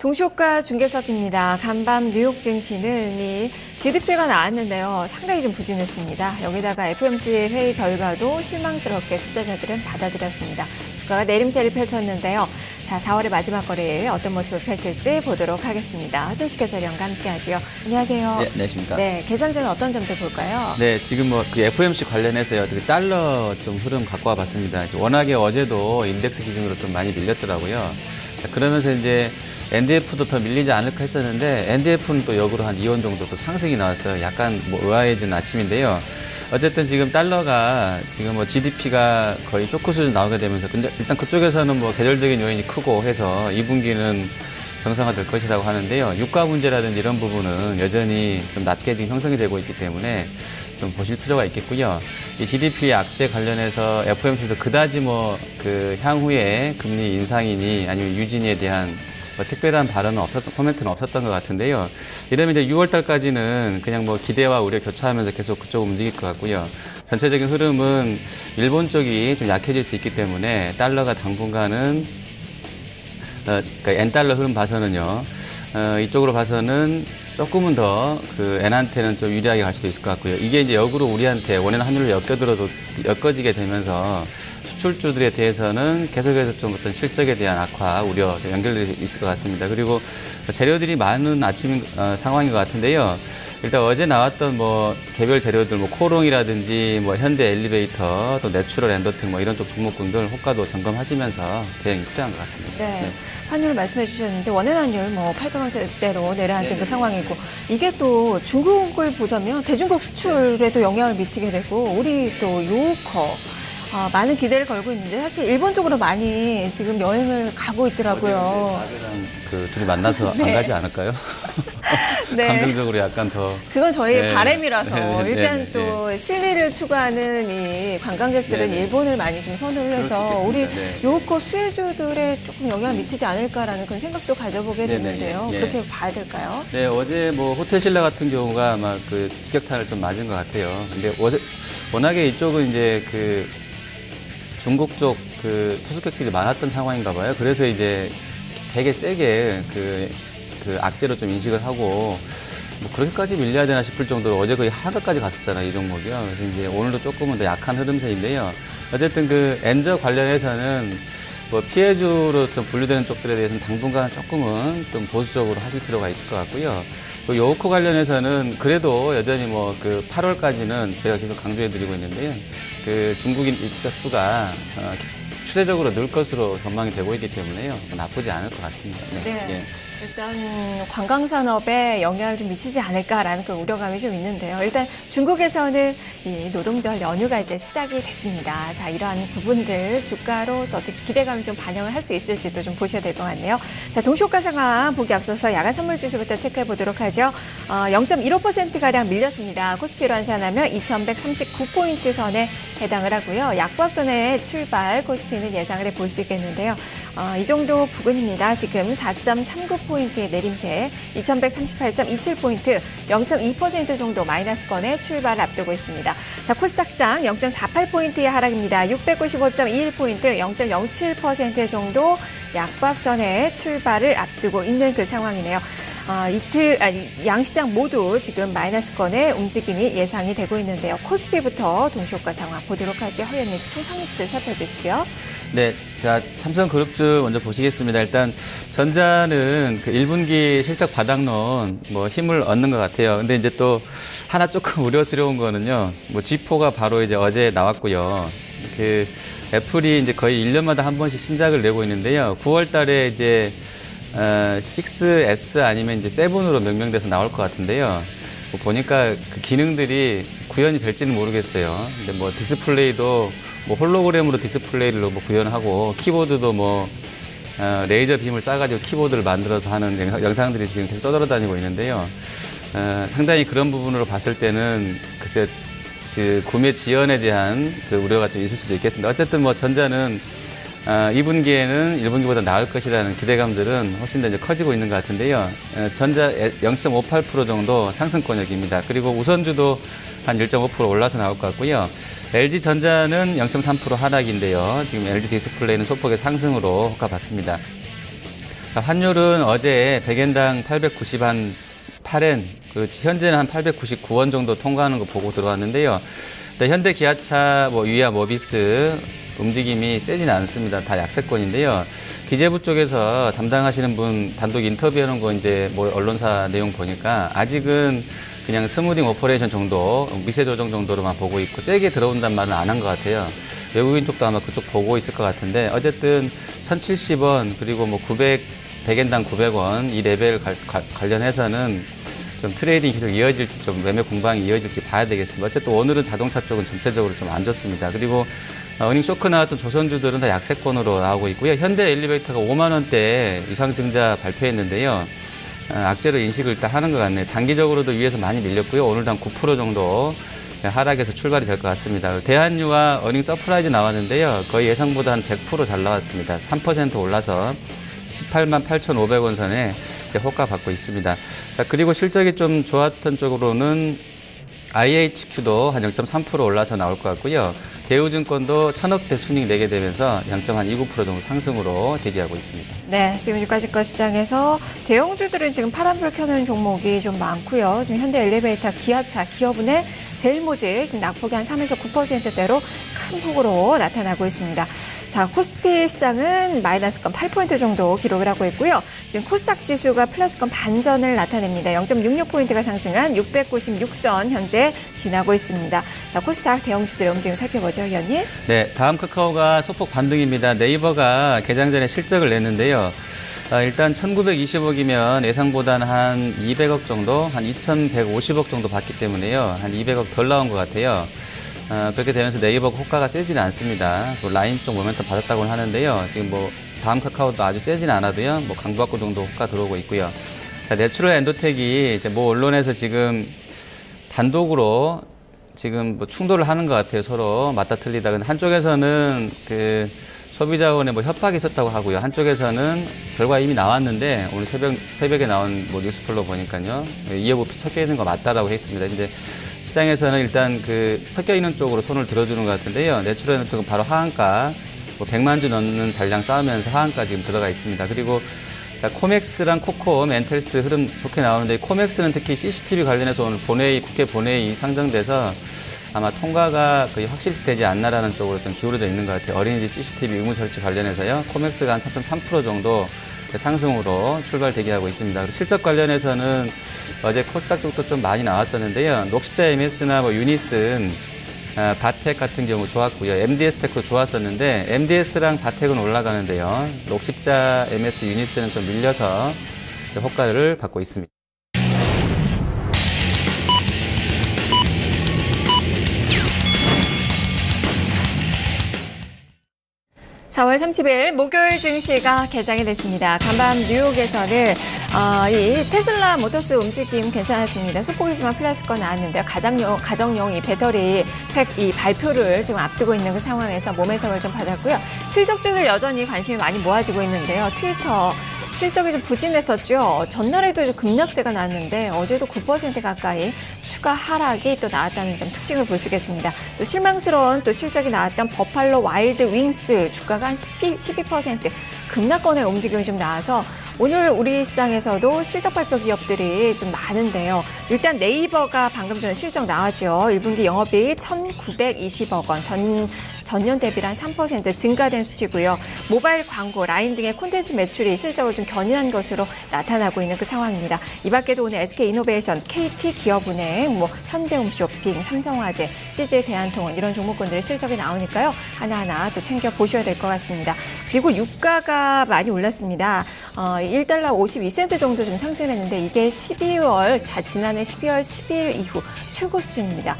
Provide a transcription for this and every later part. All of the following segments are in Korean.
동시효과 중개석입니다. 간밤 뉴욕 증시는 이 GDP가 나왔는데요. 상당히 좀 부진했습니다. 여기다가 FOMC 회의 결과도 실망스럽게 투자자들은 받아들였습니다. 주가가 내림세를 펼쳤는데요. 자, 4월의 마지막 거래일 어떤 모습을 펼칠지 보도록 하겠습니다. 허준식 해설위원과 함께하죠. 안녕하세요. 네, 안녕하십니까. 네, 개선 전에 어떤 점들 볼까요? 네, 지금 그 FOMC 관련해서요, 달러 좀 흐름 갖고 와봤습니다. 워낙에 어제도 인덱스 기준으로 좀 많이 밀렸더라고요. 자, 그러면서 이제 NDF도 더 밀리지 않을까 했었는데 NDF는 또 역으로 한 2원 정도 또 상승이 나왔어요. 약간 의아해진 아침인데요. 어쨌든 지금 달러가 지금 GDP가 거의 쇼크 수준 나오게 되면서 근데 일단 그쪽에서는 계절적인 요인이 크고 해서 2분기는 정상화될 것이라고 하는데요. 유가 문제라든지 이런 부분은 여전히 좀 낮게 지금 형성이 되고 있기 때문에 좀 보실 필요가 있겠고요. 이 GDP 악재 관련해서 FOMC도 그다지 향후에 금리 인상이니 아니면 유진에 대한 특별한 발언은 코멘트는 없었던 것 같은데요. 이러면 이제 6월 달까지는 그냥 기대와 우려 교차하면서 계속 그쪽으로 움직일 것 같고요. 전체적인 흐름은 일본 쪽이 좀 약해질 수 있기 때문에 달러가 당분간은 그러니까 엔달러 흐름 봐서는요. 이쪽으로 봐서는 조금은 더 엔한테는 좀 유리하게 갈 수도 있을 것 같고요. 이게 이제 역으로 우리한테 원화는 환율로 엮어지게 되면서 수출주들에 대해서는 계속해서 좀 어떤 실적에 대한 악화, 우려 연결돼 있을 것 같습니다. 그리고 재료들이 많은 아침 상황인 것 같은데요. 일단 어제 나왔던 개별 재료들 코롱이라든지 현대 엘리베이터 또 내추럴 엔더텍 이런 쪽 종목군들 호가도 점검하시면서 대응이 필요한 것 같습니다. 네. 환율을 말씀해 주셨는데 원외 환율 800원대로 내려앉은 그 상황이고 이게 또 중국을 보자면 대중국 수출에도 영향을 미치게 되고 우리 또 요커 많은 기대를 걸고 있는데 사실 일본 쪽으로 많이 지금 여행을 가고 있더라고요. 아베랑 둘이 만나서 네. 안 가지 않을까요? 네. 감정적으로 약간 더. 그건 저희의 네. 바람이라서 네. 일단 네. 또 실리를 추구하는 이 관광객들은 네. 일본을 많이 좀 선호를 해서 우리 네. 요코 수혜주들에 조금 영향을 미치지 않을까라는 그런 생각도 가져보게 네. 되는데요. 네. 그렇게 봐야 될까요? 네, 어제 호텔 신라 같은 경우가 아마 직격탄을 좀 맞은 것 같아요. 근데 워낙에 이쪽은 이제 중국 쪽 투숙객들이 많았던 상황인가 봐요. 그래서 이제 되게 세게 악재로 좀 인식을 하고 그렇게까지 밀려야 되나 싶을 정도로 어제 거의 하강까지 갔었잖아요, 이 종목이요. 그래서 이제 오늘도 조금은 더 약한 흐름세인데요. 어쨌든 엔저 관련해서는 피해주로 좀 분류되는 쪽들에 대해서는 당분간 조금은 좀 보수적으로 하실 필요가 있을 것 같고요. 요코 관련해서는 그래도 여전히 8월까지는 제가 계속 강조해드리고 있는데요. 중국인 입자 수가 추세적으로 늘 것으로 전망이 되고 있기 때문에요. 나쁘지 않을 것 같습니다. 네. 예. 일단 관광산업에 영향을 좀 미치지 않을까라는 그 우려감이 좀 있는데요. 일단 중국에서는 이 노동절 연휴가 이제 시작이 됐습니다. 자, 이러한 부분들 주가로 또 어떻게 기대감을 좀 반영을 할 수 있을지도 좀 보셔야 될 것 같네요. 자, 동시효과 상황 보기 앞서서 야간 선물 지수부터 체크해 보도록 하죠. 0.15%가량 밀렸습니다. 코스피로 환산하면 2139포인트 선에 해당을 하고요. 약보합선의 출발 코스피는 예상을 해볼 수 있겠는데요. 이 정도 부근입니다. 지금 4.39포인트의 내림세, 2138.27포인트, 0.2% 정도 마이너스권의 출발을 앞두고 있습니다. 자, 코스닥 시장 0.48포인트의 하락입니다. 695.21포인트, 0.07% 정도 약보합선의 출발을 앞두고 있는 그 상황이네요. 양시장 모두 지금 마이너스권의 움직임이 예상이 되고 있는데요. 코스피부터 동시효과 상황 보도록 하죠. 허연 뉴스 총상위주들 살펴주시죠. 네, 자, 삼성그룹주 먼저 보시겠습니다. 일단 전자는 1분기 실적 바닥론 힘을 얻는 것 같아요. 근데 이제 또 하나 조금 우려스러운 거는요. G4가 바로 이제 어제 나왔고요. 애플이 이제 거의 1년마다 한 번씩 신작을 내고 있는데요. 9월 달에 이제 6S 아니면 이제 7으로 명명돼서 나올 것 같은데요. 보니까 기능들이 구현이 될지는 모르겠어요. 근데 디스플레이도 홀로그램으로 디스플레이를 구현하고 키보드도 레이저 빔을 쏴가지고 키보드를 만들어서 하는 영상들이 지금 계속 떠돌아다니고 있는데요. 상당히 그런 부분으로 봤을 때는 글쎄 구매 지연에 대한 우려가 좀 있을 수도 있겠습니다. 어쨌든 전자는 2분기에는 1분기보다 나을 것이라는 기대감들은 훨씬 더 이제 커지고 있는 것 같은데요. 전자 0.58% 정도 상승권역입니다. 그리고 우선주도 한 1.5% 올라서 나올 것 같고요. LG전자는 0.3% 하락인데요. 지금 LG 디스플레이는 소폭의 상승으로 호가받습니다. 자, 환율은 어제 100엔당 890한8엔, 현재는 한 899원 정도 통과하는 거 보고 들어왔는데요. 현대 기아차, 유야 모비스 움직임이 세지는 않습니다. 다 약세권인데요. 기재부 쪽에서 담당하시는 분 단독 인터뷰하는 거 이제 언론사 내용 보니까 아직은 그냥 스무딩 오퍼레이션 정도, 미세 조정 정도로만 보고 있고 세게 들어온다는 말은 안 한 것 같아요. 외국인 쪽도 아마 그쪽 보고 있을 것 같은데 어쨌든 1,070원 그리고 100엔당 900원 이 레벨 관련해서는 좀 트레이딩이 계속 이어질지 좀 매매 공방이 이어질지 봐야 되겠습니다. 어쨌든 오늘은 자동차 쪽은 전체적으로 좀 안 좋습니다. 그리고 어닝 쇼크 나왔던 조선주들은 다 약세권으로 나오고 있고요. 현대 엘리베이터가 5만 원대 유상증자 발표했는데요. 악재로 인식을 일단 하는 것 같네요. 단기적으로도 위에서 많이 밀렸고요. 오늘도 한 9% 정도 하락에서 출발이 될 것 같습니다. 대한유와 어닝 서프라이즈 나왔는데요. 거의 예상보다 한 100% 잘 나왔습니다. 3% 올라서 18만 8,500원 선에 호가 받고 있습니다. 자, 그리고 실적이 좀 좋았던 쪽으로는 IHQ도 한 0.3% 올라서 나올 것 같고요. 대우증권도 1,000억대 순이익 내게 되면서 0.29% 정도 상승으로 대기하고 있습니다. 네, 지금 유가지가 시장에서 대형주들은 지금 파란불 켜는 종목이 좀 많고요. 지금 현대 엘리베이터, 기아차, 기업은행, 제일모직 지금 낙폭이 한 3에서 9%대로 큰 폭으로 나타나고 있습니다. 자, 코스피 시장은 마이너스권 8% 정도 기록을 하고 있고요. 지금 코스닥 지수가 플러스권 반전을 나타냅니다. 0.66포인트가 상승한 696선 현재 지나고 있습니다. 자, 코스닥 대형주들의 움직임 살펴보죠, 위원님. 네, 다음 카카오가 소폭 반등입니다. 네이버가 개장 전에 실적을 냈는데요. 일단 1,920억이면 예상보다는 한 200억 정도, 한 2,150억 정도 받기 때문에요. 한 200억 덜 나온 것 같아요. 그렇게 되면서 네이버 호가가 세지는 않습니다. 또 라인 쪽 모멘텀 받았다고는 하는데요. 지금 다음 카카오도 아주 세지는 않아도요. 강박구 정도 호가 들어오고 있고요. 자, 내추럴 엔도텍이 이제 언론에서 지금 단독으로 지금 충돌을 하는 것 같아요. 서로 맞다 틀리다. 근데 한쪽에서는 소비자원에 협박이 있었다고 하고요. 한쪽에서는 결과 이미 나왔는데 오늘 새벽에 나온 뉴스플로 보니까요. 이해부피 섞여 있는 거 맞다라고 했습니다. 이제 시장에서는 일단 섞여 있는 쪽으로 손을 들어주는 것 같은데요. 내추럴 엔도텍은 바로 하한가 100만 주 넘는 잔량 쌓으면서 하한가 지금 들어가 있습니다. 그리고 자, 코맥스랑 코콤, 엔텔스 흐름 좋게 나오는데 코맥스는 특히 CCTV 관련해서 오늘 국회 본회의 상정돼서 아마 통과가 거의 확실시 되지 않나라는 쪽으로 좀 기울어져 있는 것 같아요. 어린이집 CCTV 의무 설치 관련해서요. 코맥스가 한 3.3% 정도 상승으로 출발 대기하고 있습니다. 그리고 실적 관련해서는 어제 코스닥 쪽도 좀 많이 나왔었는데요. 녹십자 MS나 유니슨, 바텍 같은 경우 좋았고요. MDS 테크도 좋았었는데 MDS랑 바텍은 올라가는데요. 녹십자 MS 유니스는 좀 밀려서 호가를 받고 있습니다. 4월 30일 목요일 증시가 개장이 됐습니다. 간밤 뉴욕에서는 이 테슬라 모터스 움직임 괜찮았습니다. 소폭이지만 플러스권 나왔는데요. 가정용 이 배터리 팩 이 발표를 지금 앞두고 있는 그 상황에서 모멘텀을 좀 받았고요. 실적주들 여전히 관심이 많이 모아지고 있는데요. 트위터 실적이 좀 부진했었죠. 전날에도 급락세가 났는데 어제도 9% 가까이 추가 하락이 또 나왔다는 점 특징을 볼 수 있겠습니다. 또 실망스러운 또 실적이 나왔던 버팔로 와일드 윙스 주가가 한 12% 급락권의 움직임이 좀 나와서 오늘 우리 시장에서도 실적 발표 기업들이 좀 많은데요. 일단 네이버가 방금 전에 실적 나왔죠. 1분기 영업이익 1,920억 원, 전년 대비한 3% 증가된 수치고요. 모바일 광고, 라인 등의 콘텐츠 매출이 실적을 좀 견인한 것으로 나타나고 있는 그 상황입니다. 이 밖에도 오늘 SK이노베이션, KT 기업은행, 현대홈쇼핑, 삼성화재, CJ 대한통운 이런 종목군들의 실적이 나오니까요. 하나하나 또 챙겨보셔야 될 것 같습니다. 그리고 유가가 많이 올랐습니다. 1달러 52센트 정도 좀 상승했는데 이게 지난해 12월 10일 이후 최고 수준입니다.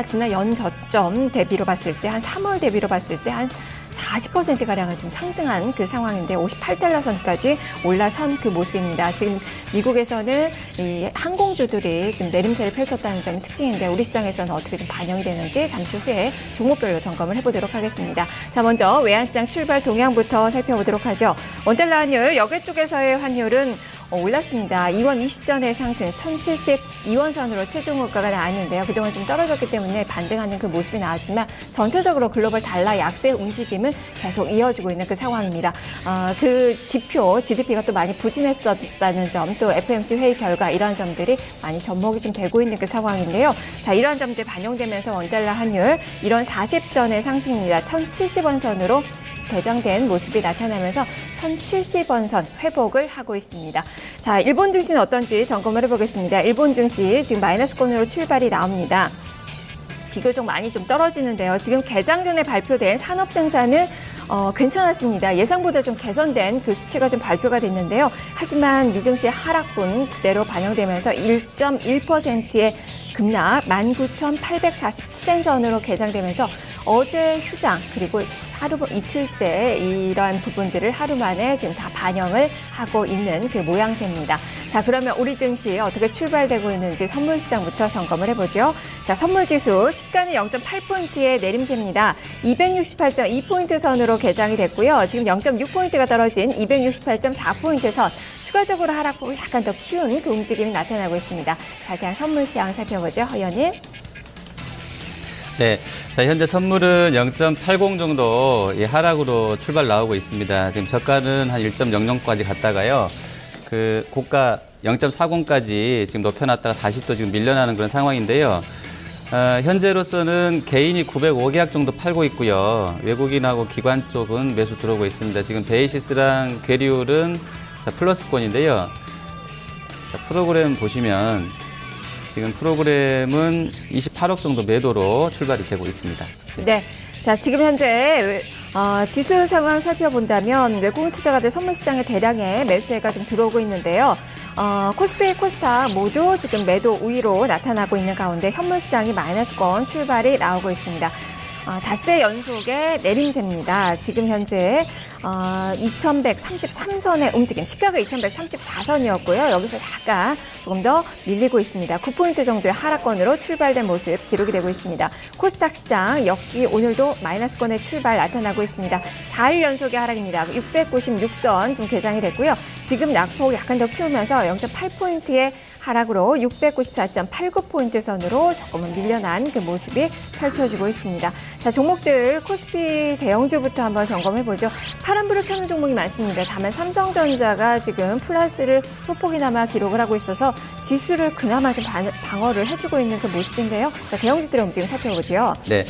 지난 연저점 대비로 봤을 때 한 3월 대비로 봤을 때 한 40%가량을 지금 상승한 그 상황인데 58달러 선까지 올라선 그 모습입니다. 지금 미국에서는 이 항공주들이 지금 내림세를 펼쳤다는 점이 특징인데 우리 시장에서는 어떻게 좀 반영이 되는지 잠시 후에 종목별로 점검을 해보도록 하겠습니다. 자, 먼저 외환시장 출발 동향부터 살펴보도록 하죠. 원달러 환율, 여객 쪽에서의 환율은 올랐습니다. 2원 20전의 상승 1,072원 선으로 최종 호가가 나왔는데요. 그동안 좀 떨어졌기 때문에 반등하는 그 모습이 나왔지만 전체적으로 글로벌 달러 약세 움직임은 그림은 계속 이어지고 있는 그 상황입니다. 그 지표, GDP가 또 많이 부진했었다는 점, 또 FOMC 회의 결과 이러한 점들이 많이 접목이 좀 되고 있는 그 상황인데요. 자, 이러한 점들 반영되면서 원달러 환율 이런 40전의 상승률 1,070원 선으로 개정된 모습이 나타나면서 1,070원 선 회복을 하고 있습니다. 자, 일본 증시는 어떤지 점검을 해보겠습니다. 일본 증시 지금 마이너스권으로 출발이 나옵니다. 비교적 많이 좀 떨어지는데요. 지금 개장 전에 발표된 산업 생산은 괜찮았습니다. 예상보다 좀 개선된 그 수치가 좀 발표가 됐는데요. 하지만 미증시의 하락분 그대로 반영되면서 1.1%의 급락 19,847엔 선으로 개장되면서 어제 휴장 그리고 하루 이틀째 이러한 부분들을 하루 만에 지금 다 반영을 하고 있는 그 모양새입니다. 자, 그러면 우리 증시 어떻게 출발되고 있는지 선물 시장부터 점검을 해보죠. 자, 선물 지수 시가는 0.8포인트의 내림세입니다. 268.2포인트 선으로 개장이 됐고요. 지금 0.6포인트가 떨어진 268.4포인트 선 추가적으로 하락폭을 약간 더 키운 그 움직임이 나타나고 있습니다. 자세한 선물 시장 살펴보죠. 허연님. 네, 자 현재 선물은 0.80 정도 하락으로 출발 나오고 있습니다. 지금 저가는 한 1.00까지 갔다가요. 그 고가 0.40까지 지금 높여놨다가 다시 또 지금 밀려나는 그런 상황인데요. 현재로서는 개인이 905계약 정도 팔고 있고요. 외국인하고 기관 쪽은 매수 들어오고 있습니다. 지금 베이시스랑 괴리율은 플러스권인데요. 자, 프로그램 보시면 지금 프로그램은 28억 정도 매도로 출발이 되고 있습니다. 네. 자, 지금 현재 지수 상황 살펴본다면 외국인 투자가들 선물 시장에 대량의 매수세가 좀 들어오고 있는데요. 코스피, 코스닥 모두 지금 매도 우위로 나타나고 있는 가운데 현물 시장이 마이너스권 출발이 나오고 있습니다. 닷새 연속의 내림세입니다. 지금 현재 2133선의 움직임, 시가가 2134선이었고요. 여기서 약간 조금 더 밀리고 있습니다. 9포인트 정도의 하락권으로 출발된 모습 기록이 되고 있습니다. 코스닥 시장 역시 오늘도 마이너스권의 출발 나타나고 있습니다. 4일 연속의 하락입니다. 696선 좀 개장이 됐고요. 지금 낙폭 약간 더 키우면서 0.8포인트의 하락으로 694.89포인트 선으로 조금은 밀려난 그 모습이 펼쳐지고 있습니다. 자, 종목들 코스피 대형주부터 한번 점검해보죠. 파란불을 켜는 종목이 많습니다. 다만 삼성전자가 지금 플러스를 소폭이나마 기록을 하고 있어서 지수를 그나마 좀 방어를 해주고 있는 그 모습인데요. 자, 대형주들의 움직임 살펴보죠. 네.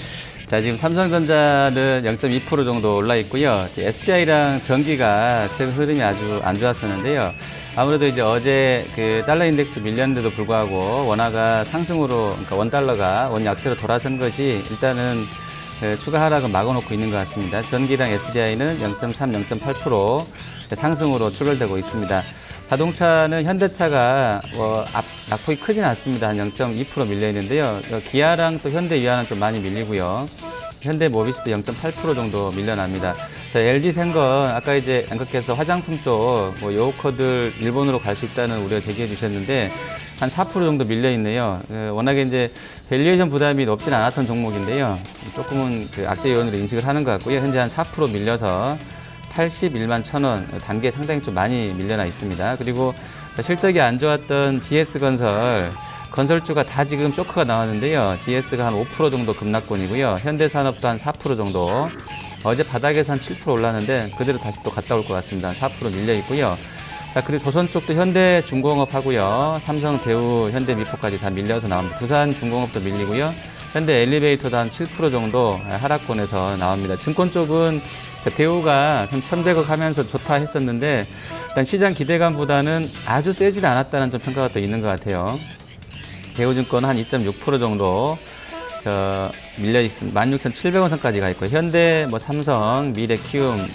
자, 지금 삼성전자는 0.2% 정도 올라 있고요. SDI랑 전기가 최근 흐름이 아주 안 좋았었는데요. 아무래도 이제 어제 그 달러 인덱스 밀렸는데도 불구하고 원화가 상승으로, 그러니까 원달러가 원 약세로 돌아선 것이 일단은 그 추가 하락은 막아놓고 있는 것 같습니다. 전기랑 SDI는 0.3, 0.8% 상승으로 출발되고 있습니다. 자동차는 현대차가 낙폭이 크진 않습니다. 한 0.2% 밀려 있는데요. 기아랑 또 현대 위아는 좀 많이 밀리고요. 현대 모비스도 0.8% 정도 밀려납니다. 자, LG 생건 아까 이제 앵커께서 화장품 쪽 요커들 일본으로 갈 수 있다는 우려 제기해 주셨는데 한 4% 정도 밀려 있네요. 워낙에 이제 밸류에이션 부담이 높진 않았던 종목인데요. 조금은 그 악재 요인으로 인식을 하는 것 같고요. 현재 한 4% 밀려서 81만 1,000원 단계에 상당히 좀 많이 밀려나 있습니다. 그리고 실적이 안 좋았던 GS건설 건설주가 다 지금 쇼크가 나왔는데요. GS가 한 5% 정도 급락권이고요. 현대산업도 한 4% 정도. 어제 바닥에서 한 7% 올랐는데 그대로 다시 또 갔다 올 것 같습니다. 한 4% 밀려 있고요. 자, 그리고 조선 쪽도 현대중공업 하고요. 삼성, 대우, 현대미포까지 다 밀려서 나옵니다. 두산중공업도 밀리고요. 현대 엘리베이터도 한 7% 정도 하락권에서 나옵니다. 증권 쪽은 대우가 1,100억 하면서 좋다 했었는데 일단 시장 기대감보다는 아주 세지는 않았다는 좀 평가가 또 있는 것 같아요. 대우증권 한 2.6% 정도 밀려 있습니다. 16,700원 선까지 가 있고 현대, 삼성, 미래, 키움,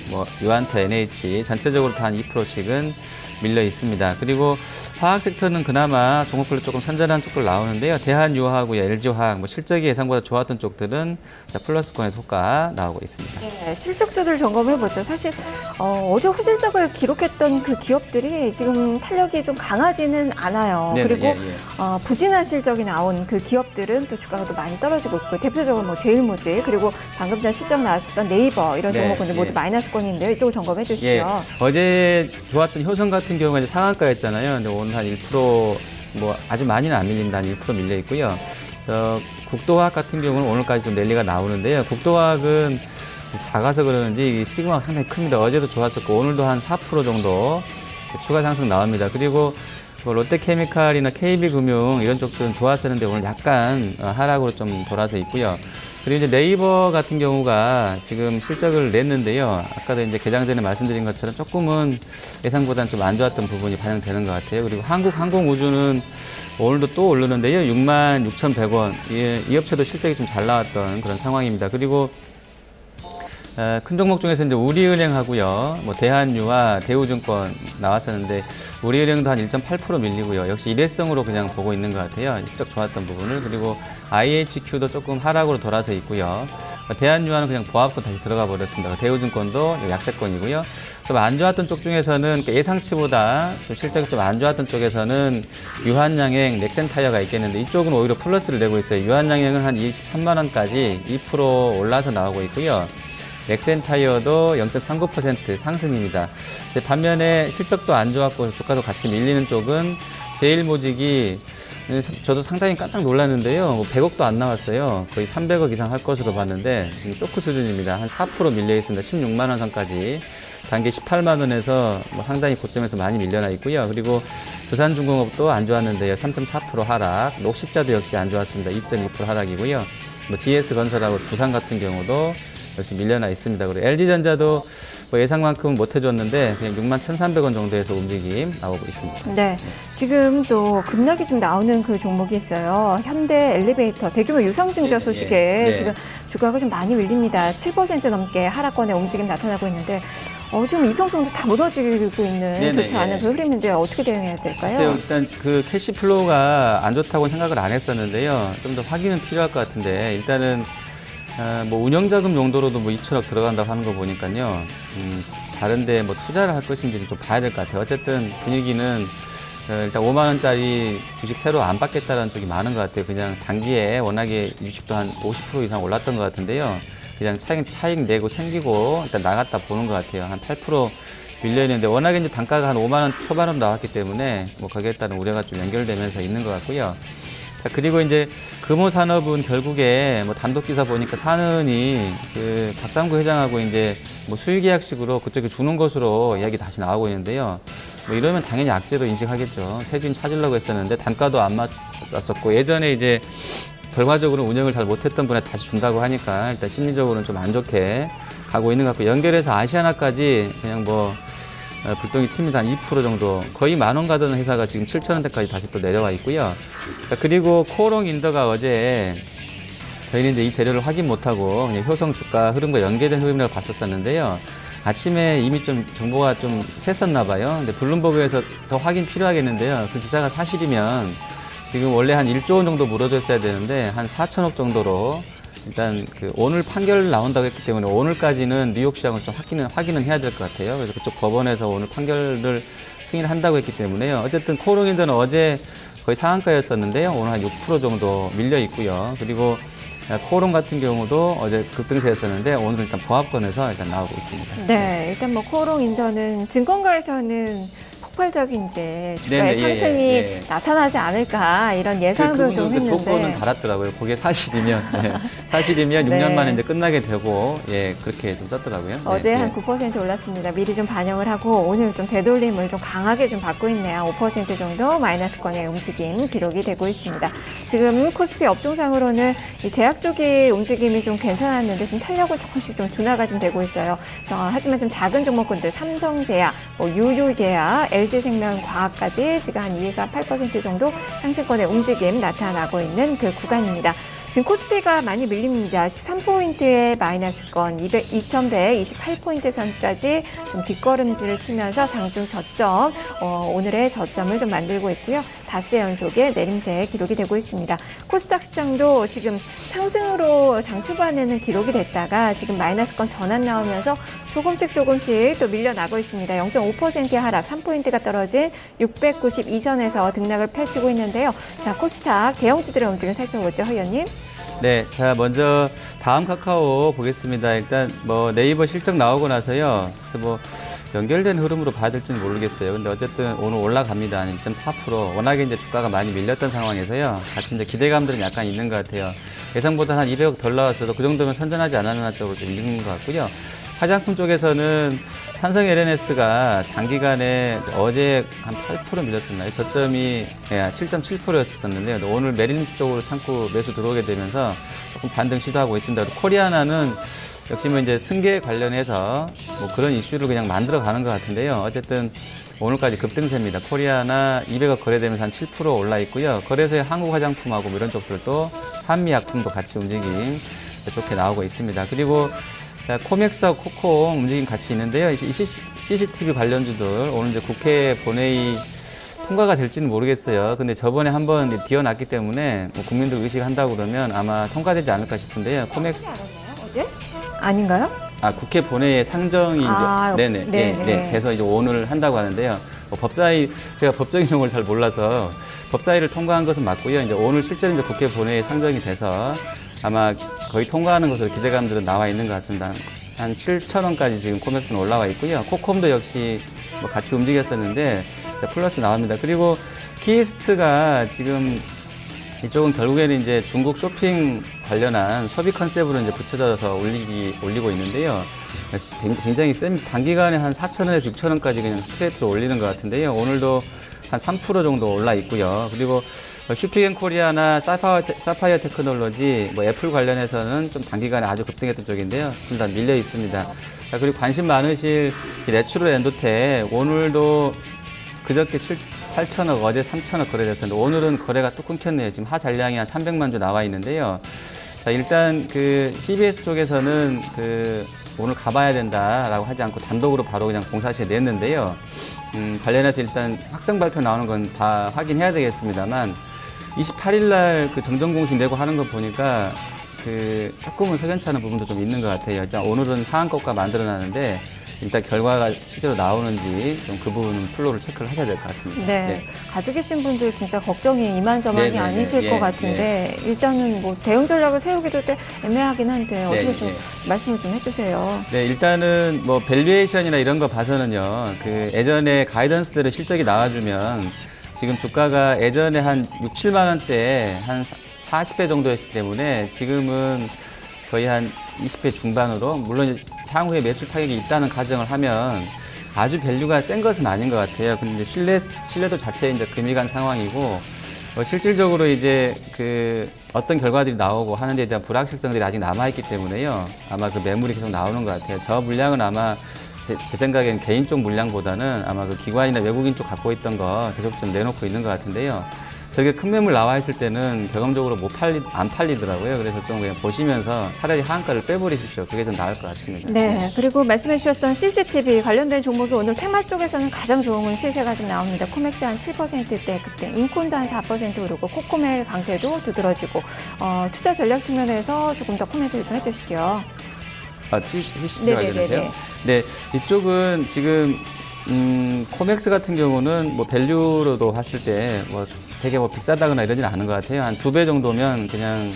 유한타, NH 전체적으로 다 한 2%씩은 밀려 있습니다. 그리고 화학 섹터는 그나마 종목별로 조금 선전한 쪽들 나오는데요. 대한유화하고 LG화학 실적이 예상보다 좋았던 쪽들은 플러스권에 속가 나오고 있습니다. 네, 실적주들 점검해보죠. 사실 어제 호실적을 기록했던 그 기업들이 지금 탄력이 좀 강하지는 않아요. 네네, 그리고 예. 부진한 실적이 나온 그 기업들은 또 주가가 또 많이 떨어지고 있고 대표적으로 제일모직 그리고 방금 전 실적 나왔었던 네이버 이런 네, 종목들 모두 예. 마이너스권인데요. 이쪽을 점검해 주시죠. 예, 어제 좋았던 효성 같은 경우가 이제 상한가였잖아요. 근데 오늘 한 1% 아주 많이는 안 밀립니다. 한 1% 밀려 있고요. 국도화학 같은 경우는 오늘까지 좀 랠리가 나오는데요. 국도화학은 작아서 그러는지 이 시그마가 상당히 큽니다. 어제도 좋았었고 오늘도 한 4% 정도 추가 상승 나옵니다. 그리고 뭐 롯데케미칼이나 KB금융 이런 쪽들은 좋았었는데 오늘 약간 하락으로 좀 돌아서 있고요. 그리고 이제 네이버 같은 경우가 지금 실적을 냈는데요. 아까도 이제 개장 전에 말씀드린 것처럼 조금은 예상보다는 좀 안 좋았던 부분이 반영되는 것 같아요. 그리고 한국항공우주는 오늘도 또 오르는데요. 66,100원. 이 업체도 실적이 좀 잘 나왔던 그런 상황입니다. 그리고 큰 종목 중에서 이제 우리은행하고요, 뭐 대한유와 대우증권 나왔었는데 우리은행도 한 1.8% 밀리고요. 역시 일회성으로 그냥 보고 있는 것 같아요. 실적 좋았던 부분을. 그리고 IHQ도 조금 하락으로 돌아서 있고요. 대한유와는 그냥 보합고 다시 들어가 버렸습니다. 대우증권도 약세권이고요. 좀 안 좋았던 쪽 중에서는 예상치보다 좀 실적이 좀 안 좋았던 쪽에서는 유한양행, 넥센타이어가 있겠는데 이쪽은 오히려 플러스를 내고 있어요. 유한양행은 한 23만 원까지 2% 올라서 나오고 있고요. 넥센타이어도 0.39% 상승입니다. 이제 반면에 실적도 안 좋았고 주가도 같이 밀리는 쪽은 제일모직이 저도 상당히 깜짝 놀랐는데요. 뭐 100억도 안 나왔어요. 거의 300억 이상 할 것으로 봤는데 쇼크 수준입니다. 한 4% 밀려 있습니다. 16만 원 선까지. 단기 18만 원에서 뭐 상당히 고점에서 많이 밀려나 있고요. 그리고 두산중공업도 안 좋았는데요. 3.4% 하락. 녹십자도 역시 안 좋았습니다. 2.2% 하락이고요. 뭐 GS건설하고 두산 같은 경우도 역시 밀려나 있습니다. 그리고 LG전자도 뭐 예상만큼은 못 해줬는데 그냥 61,300원 정도에서 움직임 나오고 있습니다. 네, 지금 또 급락이 좀 나오는 그 종목이 있어요. 현대 엘리베이터 대규모 유상증자 소식에 네. 지금 주가가 좀 많이 밀립니다. 7% 넘게 하락권의 움직임 나타나고 있는데 지금 이평선도 다 무너지고 있는 좋지 않은 그 흐름인데 어떻게 대응해야 될까요? 글쎄요, 일단 그 캐시 플로우가 안 좋다고 생각을 안 했었는데요. 좀 더 확인은 필요할 것 같은데 일단은 뭐 운영자금 용도로도 뭐 2천억 들어간다고 하는 거 보니까요. 다른데 뭐 투자를 할 것인지는 좀 봐야 될 것 같아요. 어쨌든 분위기는 일단 5만 원짜리 주식 새로 안 받겠다라는 쪽이 많은 것 같아요. 그냥 단기에 워낙에 주식도 한 50% 이상 올랐던 것 같은데요. 그냥 차익 내고 챙기고 일단 나갔다 보는 것 같아요. 한 8% 밀려 있는데 워낙에 이제 단가가 한 5만 원 초반으로 나왔기 때문에 뭐 거기에 따른 우려가 좀 연결되면서 있는 것 같고요. 자, 그리고 이제 금호산업은 결국에 뭐 단독 기사 보니까 사는이 그 박상구 회장하고 이제 뭐 수의계약식으로 그쪽에 주는 것으로 이야기 다시 나오고 있는데요. 뭐 이러면 당연히 악재로 인식하겠죠. 세주인 찾으려고 했었는데 단가도 안 맞았었고 예전에 이제 결과적으로 운영을 잘 못했던 분에 다시 준다고 하니까 일단 심리적으로는 좀 안 좋게 가고 있는 것 같고 연결해서 아시아나까지 그냥 뭐 불똥이 튑니다. 한 2% 정도 거의 10,000원 가던 회사가 지금 7,000원대까지 다시 또 내려와 있고요. 그리고 코오롱 인더가 어제 저희는 이제 이 재료를 확인 못하고 그냥 효성 주가 흐름과 연계된 흐름이라고 봤었었는데요. 아침에 이미 좀 정보가 좀 셌었나 봐요. 근데 블룸버그에서 더 확인 필요하겠는데요. 그 기사가 사실이면 지금 원래 한 1조 원 정도 물어줬어야 되는데 한 4천억 정도로 일단 그 오늘 판결 나온다고 했기 때문에 오늘까지는 뉴욕 시장을 좀 확인은 해야 될 것 같아요. 그래서 그쪽 법원에서 오늘 판결을 승인한다고 했기 때문에요. 어쨌든 코오롱인더는 어제 거의 상한가였었는데요. 오늘 한 6% 정도 밀려 있고요. 그리고 코오롱 같은 경우도 어제 급등세였었는데 오늘 일단 보합권에서 일단 나오고 있습니다. 네, 일단 뭐 코오롱 인더는 증권가에서는 폭발적인 이제 주가의 네네, 상승이 예. 나타나지 않을까 이런 예상도 좀 했는데 조건은 달았더라고요. 그게 사실이면 사실이면 6년 만에 이제 끝나게 되고 그렇게 좀 썼더라고요. 어제 한 9% 올랐습니다. 미리 좀 반영을 하고 오늘 좀 되돌림을 좀 강하게 좀 받고 있네요. 5% 정도 마이너스권의 움직임 기록이 되고 있습니다. 지금 코스피 업종상으로는 이 제약 쪽의 움직임이 좀 괜찮았는데 지금 탄력을 조금씩 좀 둔화가 좀 되고 있어요. 하지만 좀 작은 종목군들 삼성제약, 뭐 유유제약, LG생명과학까지 지금 한 2에서 8% 정도 상승권의 움직임 나타나고 있는 그 구간입니다. 지금 코스피가 많이 밀립니다. 13포인트의 마이너스권, 2,128포인트 선까지 좀 뒷걸음질을 치면서 장중 저점, 오늘의 저점을 좀 만들고 있고요. 닷새 연속의 내림세 기록이 되고 있습니다. 코스닥 시장도 지금 상승으로 장 초반에는 기록이 됐다가 지금 마이너스권 전환 나오면서 조금씩 또 밀려나고 있습니다. 0.5%의 하락, 3포인트가 떨어진 692선에서 등락을 펼치고 있는데요. 자, 코스닥 대형주들의 움직임 살펴보죠, 허연님. 네, 자 먼저 다음 카카오 보겠습니다. 일단 뭐 네이버 실적 나오고 나서요. 그래서 뭐 연결된 흐름으로 봐야 될지는 모르겠어요. 근데 어쨌든 오늘 올라갑니다. 2.4%. 워낙에 이제 주가가 많이 밀렸던 상황에서요. 같이 이제 기대감들은 약간 있는 것 같아요. 예상보다 한 200억 덜 나왔어도 그 정도면 선전하지 않았나 쪽으로 좀 있는 것 같고요. 화장품 쪽에서는 삼성 LNS가 단기간에 어제 한 8% 밀렸었나요? 저점이 7.7%였었는데 오늘 메릴린치 쪽으로 참고 매수 들어오게 되면서 조금 반등 시도하고 있습니다. 그리고 코리아나는 역시 뭐 이제 승계 관련해서 뭐 그런 이슈를 그냥 만들어 가는 것 같은데요. 어쨌든 오늘까지 급등세입니다. 코리아나 200억 거래되면서 한 7% 올라 있고요. 거래소의 한국 화장품하고 뭐 이런 쪽들도 한미약품도 같이 움직임 좋게 나오고 있습니다. 그리고 자, 코맥스하고 코콤 움직임 같이 있는데요. CCTV 관련주들 오늘 이제 국회 본회의 통과가 될지는 모르겠어요. 근데 저번에 한번 뒤어놨기 때문에 뭐 국민들 의식한다고 그러면 아마 통과되지 않을까 싶은데요. 코맥스 어제? 아닌가요? 국회 본회의에 상정이 이제 네. 돼서 이제 오늘 한다고 하는데요. 뭐 법사위 제가 법적인 용어를 잘 몰라서 법사위를 통과한 것은 맞고요. 이제 오늘 실제로 이제 국회 본회의에 상정이 돼서 아마 거의 통과하는 것으로 기대감들은 나와 있는 것 같습니다. 한 7,000원까지 지금 코맥스는 올라와 있고요. 코콤도 역시 뭐 같이 움직였었는데 플러스 나옵니다. 그리고 키이스트가 지금 이쪽은 결국에는 이제 중국 쇼핑 관련한 소비 컨셉으로 이제 붙여져서 올리고 있는데요. 굉장히 단기간에 한 4,000원에서 6,000원까지 그냥 스트레이트로 올리는 것 같은데요. 오늘도 한 3% 정도 올라 있고요. 그리고 슈피겐코리아나 사파이어 테크놀로지, 뭐 애플 관련해서는 좀 단기간에 아주 급등했던 쪽인데요. 좀 다 밀려 있습니다. 자, 그리고 관심 많으실 이 내추럴 엔도텍 오늘도 그저께 8천억, 어제 3천억 거래됐었는데 오늘은 거래가 또 끊겼네요. 지금 하잔량이 한 300만 주 나와 있는데요. 자, 일단 그 CBS 쪽에서는 그 오늘 가봐야 된다라고 하지 않고 단독으로 바로 그냥 공사시에 냈는데요. 관련해서 일단 확정 발표 나오는 건 다 확인해야 되겠습니다만 28일 날 그 정정 공식 내고 하는 거 보니까 그 조금은 석연치 않은 부분도 좀 있는 것 같아요. 일단 오늘은 상한가가 만들어놨는데 일단 결과가 실제로 나오는지 좀 그 부분은 플로우를 체크를 하셔야 될 것 같습니다. 네. 가지고 계신 분들 진짜 걱정이 이만저만이 네네네. 아니실 것 같은데 일단은 뭐 대응 전략을 세우게 될 때 애매하긴 한데 어떻게 좀 말씀을 좀 해주세요. 네, 일단은 뭐 밸류에이션이나 이런 거 봐서는요. 그 예전에 가이던스대로 실적이 나와주면 지금 주가가 예전에 한 6, 7만 원대 한 40배 정도였기 때문에 지금은 거의 한 20배 중반으로 물론 이제 향후에 매출 타격이 있다는 가정을 하면 아주 밸류가 센 것은 아닌 것 같아요. 근데 이제 신뢰도 자체에 이제 금이 간 상황이고 실질적으로 이제 그 어떤 결과들이 나오고 하는 데 대한 불확실성들이 아직 남아있기 때문에요. 아마 그 매물이 계속 나오는 것 같아요. 저 물량은 아마 제 생각엔 개인 쪽 물량보다는 아마 그 기관이나 외국인 쪽 갖고 있던 거 계속 좀 내놓고 있는 것 같은데요. 저게 큰 매물 나와 있을 때는 경험적으로 안 팔리더라고요. 그래서 좀 그냥 보시면서 차라리 하한가를 빼버리십시오. 그게 좀 나을 것 같습니다. 네, 그리고 말씀해 주셨던 CCTV 관련된 종목이 오늘 테마 쪽에서는 가장 좋은 시세가 좀 나옵니다. 코맥스 한 7%대 급등, 인콘도 한 4% 오르고 코코멜 강세도 두드러지고 투자 전략 측면에서 조금 더 코멘트를 좀 해주시죠. CCTV 관련해서요? 네, 이쪽은 지금 코맥스 같은 경우는 뭐 밸류로도 봤을 때 뭐 되게 뭐 비싸다거나 이러지는 않은 것 같아요. 한 2배 정도면 그냥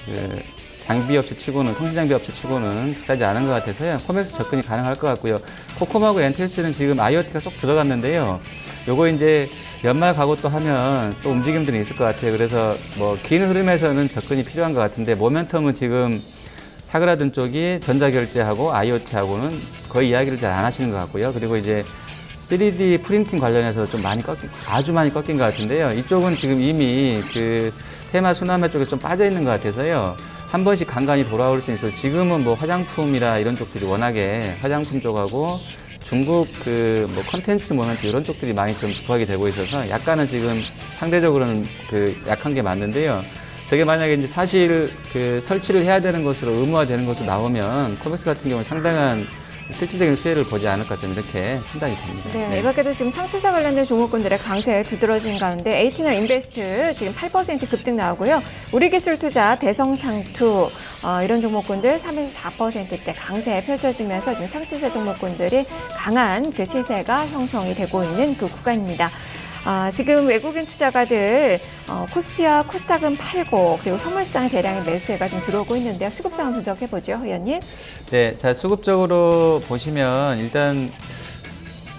그 장비 업체 치고는 통신장비 업체 치고는 비싸지 않은 것 같아서요. 코맥스 접근이 가능할 것 같고요. 코콤하고 엔텔스는 지금 IoT가 쏙 들어갔는데요. 요거 이제 연말 가고 또 하면 또 움직임들이 있을 것 같아요. 그래서 뭐 긴 흐름에서는 접근이 필요한 것 같은데 모멘텀은 지금 사그라든 쪽이 전자결제하고 IoT하고는 거의 이야기를 잘 안 하시는 것 같고요. 그리고 이제 3D 프린팅 관련해서 좀 아주 많이 꺾인 것 같은데요. 이쪽은 지금 이미 그 테마 순환매 쪽에 좀 빠져 있는 것 같아서요. 한 번씩 간간히 돌아올 수 있어서 지금은 뭐 화장품이라 이런 쪽들이 워낙에 화장품 쪽하고 중국 그 뭐 컨텐츠 모멘트 이런 쪽들이 많이 좀 부각이 되고 있어서 약간은 지금 상대적으로는 그 약한 게 맞는데요. 저게 만약에 이제 사실 그 설치를 해야 되는 것으로 의무화되는 것으로 나오면 코맥스 같은 경우는 상당한 실질적인 수혜를 보지 않을까 좀 이렇게 판단이 됩니다. 네, 이 밖에도 지금 상투자 관련된 종목군들의 강세 두드러진 가운데 에이티널 인베스트 지금 8% 급등 나오고요. 우리기술투자, 대성창투 이런 종목군들 3에서 4%대 강세 펼쳐지면서 지금 창투자 종목군들이 강한 그 시세가 형성이 되고 있는 그 구간입니다. 지금 외국인 투자가들 코스피와 코스닥은 팔고 그리고 선물시장에 대량의 매수세가 좀 들어오고 있는데요. 수급 상황 분석해보죠, 의원님. 네, 자 수급적으로 보시면 일단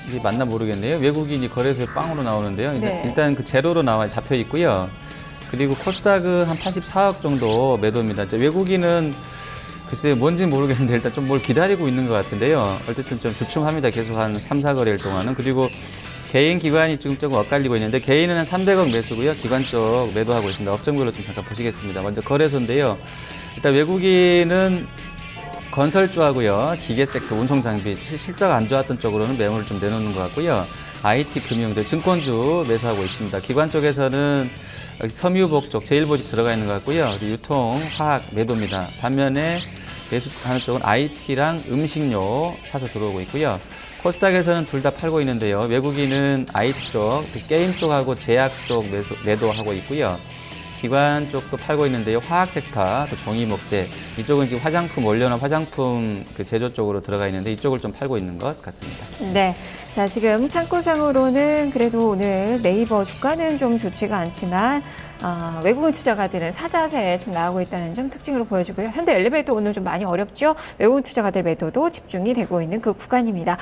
이게 맞나 모르겠네요. 외국인이 거래소에 빵으로 나오는데요. 네. 일단 그 제로로 나와 잡혀 있고요. 그리고 코스닥은 한 84억 정도 매도입니다. 이제 외국인은 글쎄요, 뭔지는 모르겠는데 일단 좀 뭘 기다리고 있는 것 같은데요. 어쨌든 좀 주춤합니다. 계속 한 3, 4거래일 동안은. 그리고 개인 기관이 지금 조금 엇갈리고 있는데 개인은 한 300억 매수고요. 기관 쪽 매도하고 있습니다. 업종별로 좀 잠깐 보시겠습니다. 먼저 거래소인데요. 일단 외국인은 건설주하고요. 기계 섹터, 운송 장비, 실적 안 좋았던 쪽으로는 매물을 좀 내놓는 것 같고요. IT, 금융들, 증권주 매수하고 있습니다. 기관 쪽에서는 여기 섬유복 쪽, 제일보직 들어가 있는 것 같고요. 유통, 화학 매도입니다. 반면에 매수하는 쪽은 IT랑 음식료 사서 들어오고 있고요. 코스닥에서는 둘 다 팔고 있는데요. 외국인은 IT 쪽, 게임 쪽하고 제약 쪽 매도하고 있고요. 기관 쪽도 팔고 있는데요. 화학 섹터, 또 종이목재, 이쪽은 지금 화장품, 원료나 화장품 그 제조 쪽으로 들어가 있는데 이쪽을 좀 팔고 있는 것 같습니다. 네. 자, 지금 창고상으로는 그래도 오늘 네이버 주가는 좀 좋지가 않지만 외국인 투자가들은 사자세에 좀 나오고 있다는 점 특징으로 보여주고요. 현대 엘리베이터 오늘 좀 많이 어렵죠. 외국인 투자가들 매도도 집중이 되고 있는 그 구간입니다.